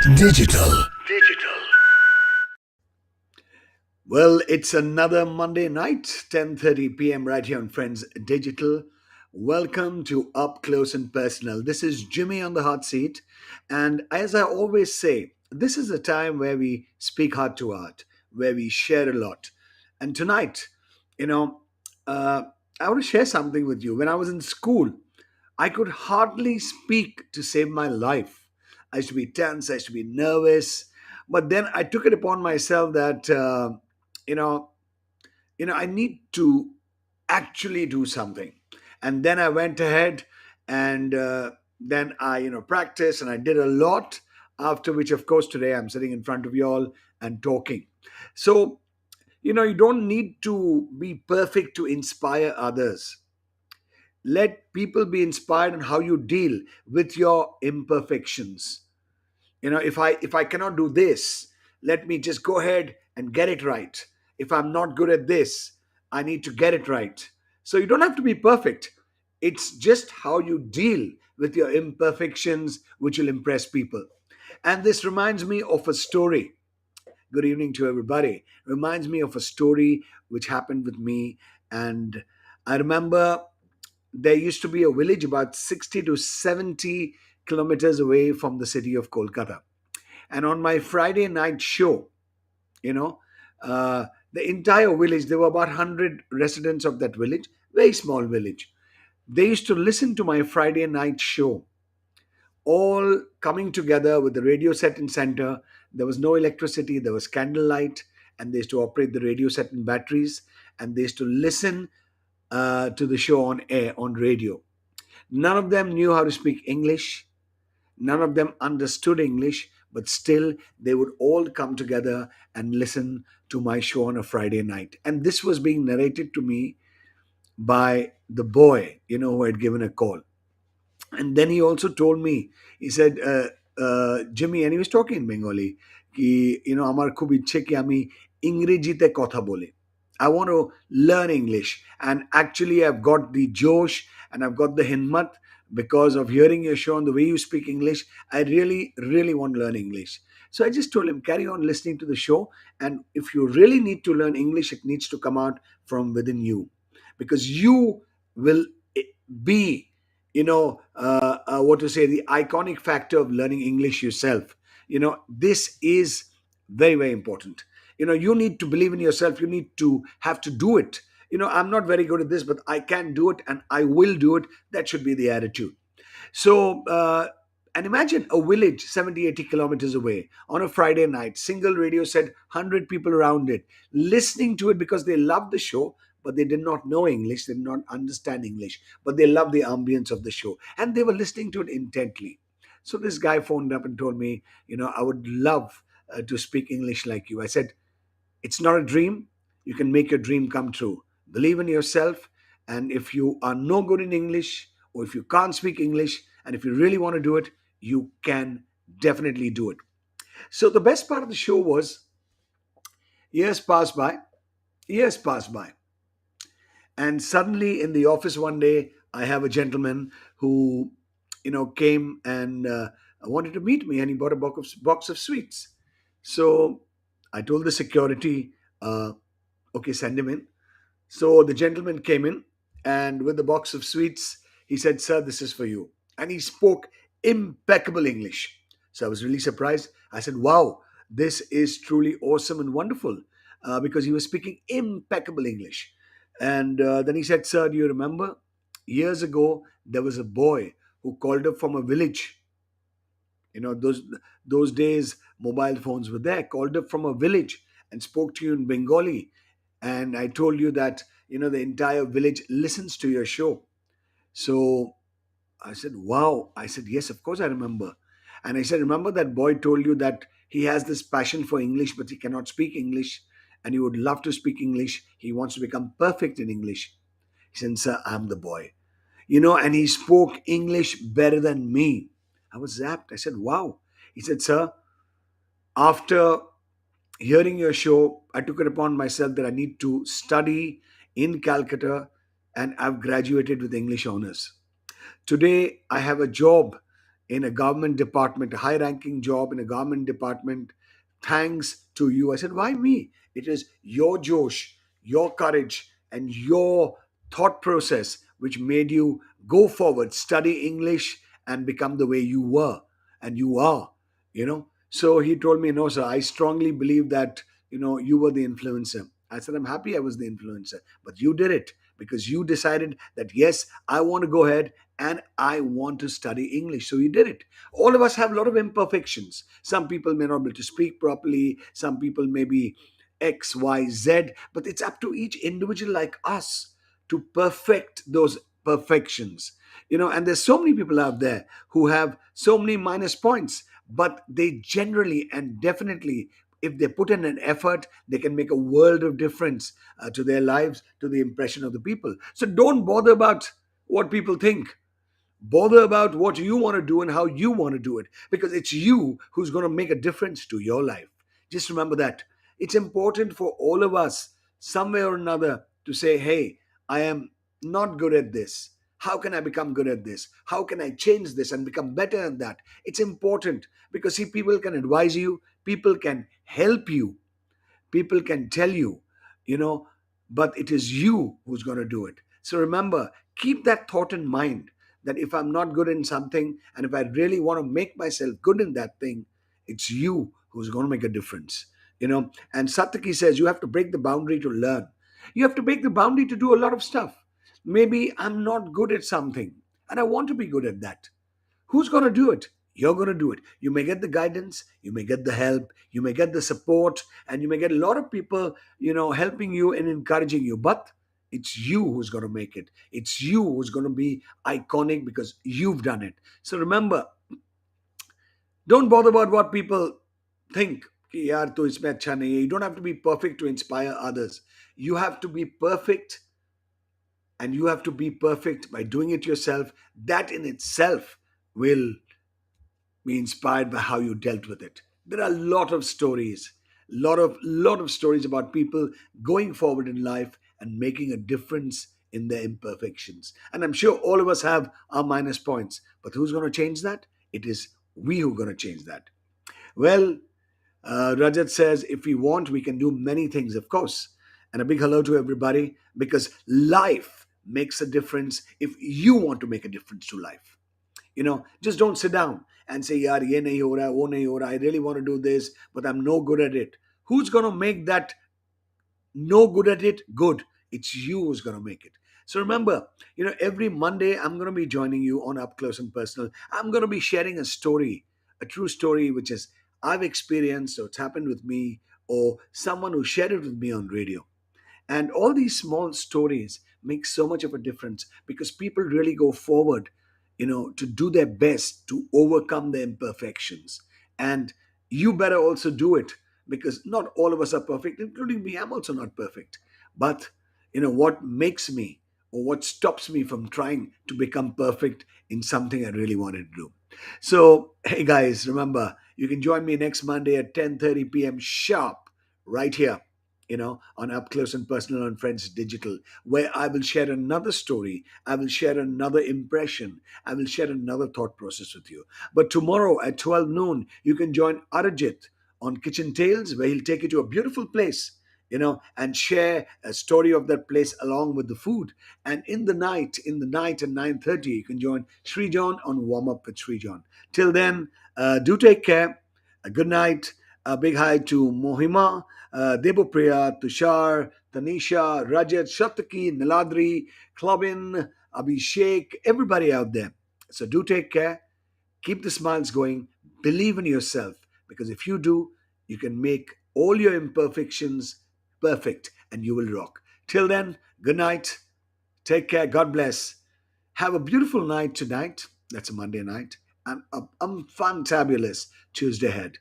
Digital. Well, it's another Monday night, 10:30 p.m. right here on Friends Digital. Welcome to Up Close and Personal. This is Jimmy on the hot seat, and as I always say, this is a time where we speak heart to heart, where we share a lot. And tonight, you know, uh, I want to share something with you. When I was in school, I could hardly speak to save my life. I used to be tense, I used to be nervous, but then I took it upon myself that you know, I need to actually do something. And then I went ahead and then I, practiced and I did a lot. After which, of course, today I'm sitting in front of you all and talking. So, you don't need to be perfect to inspire others. Let people be inspired on how you deal with your imperfections. If I cannot do this, let me just go ahead and get it right. If I'm not good at this, I need to get it right. So you don't have to be perfect. It's just how you deal with your imperfections which will impress people. And this reminds me of a story. Good evening to everybody. Reminds me of a story which happened with me. And I remember there used to be a village about 60 to 70 kilometers away from the city of Kolkata. And on my Friday night show, you know, the entire village, there were about 100 residents of that village, very small village. They used to listen to my Friday night show, all coming together with the radio set in center. There was no electricity, there was candlelight, and they used to operate the radio set in batteries, and they used to listen to the show on air, on radio. None of them knew how to speak English. None of them understood English, but still they would all come together and listen to my show on a Friday night. And this was being narrated to me by the boy, who had given a call. And then he also told me, he said, Jimmy, and he was talking in Bengali, কি আমার খুব ইচ্ছে কি আমি ইংরেজিতে কথা বলি. I want to learn English, and actually I've got the josh and I've got the himmat because of hearing your show and the way you speak English. I really, really want to learn English. So I just told him, carry on listening to the show, and if you really need to learn English, it needs to come out from within you, because you will be, what to say, the iconic factor of learning English yourself. This is very, very important. You need to believe in yourself. You need to have to do it. I'm not very good at this, but I can do it and I will do it. That should be the attitude. So, and imagine a village 70, 80 kilometers away on a Friday night, single radio set, 100 people around it, listening to it because they love the show, but they did not know English, they did not understand English, but they loved the ambience of the show and they were listening to it intently. So this guy phoned up and told me, I would love to speak English like you. I said, it's not a dream. You can make your dream come true. Believe in yourself. And if you are no good in English, or if you can't speak English, and if you really want to do it, you can definitely do it. So the best part of the show was years passed by, years passed by. And suddenly in the office one day, I have a gentleman who, came and wanted to meet me, and he bought a box of sweets. So I told the security, okay, send him in. So the gentleman came in, and with the box of sweets, he said, "Sir, this is for you." And he spoke impeccable English. So I was really surprised. I said, "Wow, this is truly awesome and wonderful," because he was speaking impeccable English. And then he said, "Sir, do you remember? Years ago, there was a boy who called up from a village. Those days, mobile phones were there. Called up from a village and spoke to you in Bengali, and I told you that the entire village listens to your show." So I said, "Wow." I said, "Yes, of course I remember." And I said, "Remember that boy told you that he has this passion for English, but he cannot speak English, and he would love to speak English. He wants to become perfect in English." He said, "Sir, I'm the boy." And he spoke English better than me. I was zapped. I said, "Wow." He said, "Sir, after hearing your show, I took it upon myself that I need to study in Calcutta, and I've graduated with English honors. Today, I have a job in a government department, a high ranking job in a government department, thanks to you. I said, why me? It is your Josh, your courage, and your thought process which made you go forward, study English, and become the way you were and you are, you know. So he told me, no, sir, I strongly believe that, you were the influencer. I said, I'm happy I was the influencer, but you did it because you decided that, yes, I want to go ahead and I want to study English. So you did it. All of us have a lot of imperfections. Some people may not be able to speak properly, some people may be X, Y, Z, but it's up to each individual like us to perfect those perfections. And there's so many people out there who have so many minus points, but they generally and definitely, if they put in an effort, they can make a world of difference to their lives, to the impression of the people. So don't bother about what people think. Bother about what you want to do and how you want to do it, because it's you who's going to make a difference to your life. Just remember that. It's important for all of us, somewhere or another, to say, hey, I am not good at this. How can I become good at this? How can I change this and become better at that? It's important because, see, people can advise you, people can help you, people can tell you, you know but it is you who's going to do it. So remember, keep that thought in mind, that if I'm not good in something and if I really want to make myself good in that thing, it's you who's going to make a difference. And Sataki says you have to break the boundary to learn. You have to break the boundary to do a lot of stuff. Maybe I'm not good at something and I want to be good at that. Who's going to do it? You're going to do it. You may get the guidance, you may get the help, you may get the support, and you may get a lot of people, helping you and encouraging you. But it's you who's going to make it. It's you who's going to be iconic because you've done it. So remember, don't bother about what people think. कि यार तो इसमें अच्छा नहीं है. You don't have to be perfect to inspire others. You have to be perfect, and you have to be perfect by doing it yourself. That in itself will be inspired by how you dealt with it. There are a lot of stories, lot of stories about people going forward in life and making a difference in their imperfections. And I'm sure all of us have our minus points, but who's going to change that? It is we who are going to change that. Well, Rajat says, if we want, we can do many things, of course. And a big hello to everybody, because life makes a difference if you want to make a difference to life. Just don't sit down and say, yaar, ye nahi ho raha, wo nahi ho raha. I really want to do this, but I'm no good at it. Who's going to make that no good at it good? It's you who's going to make it. So remember, every Monday I'm going to be joining you on Up Close and Personal. I'm going to be sharing a story, a true story, which is I've experienced or it's happened with me, or someone who shared it with me on radio. And all these small stories make so much of a difference because people really go forward, to do their best to overcome their imperfections. And you better also do it, because not all of us are perfect, including me. I'm also not perfect. But, what makes me, or what stops me from trying to become perfect in something I really wanted to do? So, hey guys, remember, you can join me next Monday at 10:30 p.m. sharp, right here, on Up Close and Personal on Friends Digital, where I will share another story, I will share another impression, I will share another thought process with you. But tomorrow at 12 noon, you can join Arajit on Kitchen Tales, where he'll take you to a beautiful place, and share a story of that place along with the food. And in the night at 9:30, you can join Srijan on Warm Up with Srijan. Till then, do take care. A good night. A big hi to Mohima, Debopriya, Tushar, Tanisha, Rajat, Shataki, Niladri, Clubin, Abhishek, everybody out there. So do take care. Keep the smiles going. Believe in yourself, because if you do, you can make all your imperfections perfect and you will rock. Till then, good night. Take care. God bless. Have a beautiful night tonight. That's a Monday night. And a fantabulous Tuesday ahead.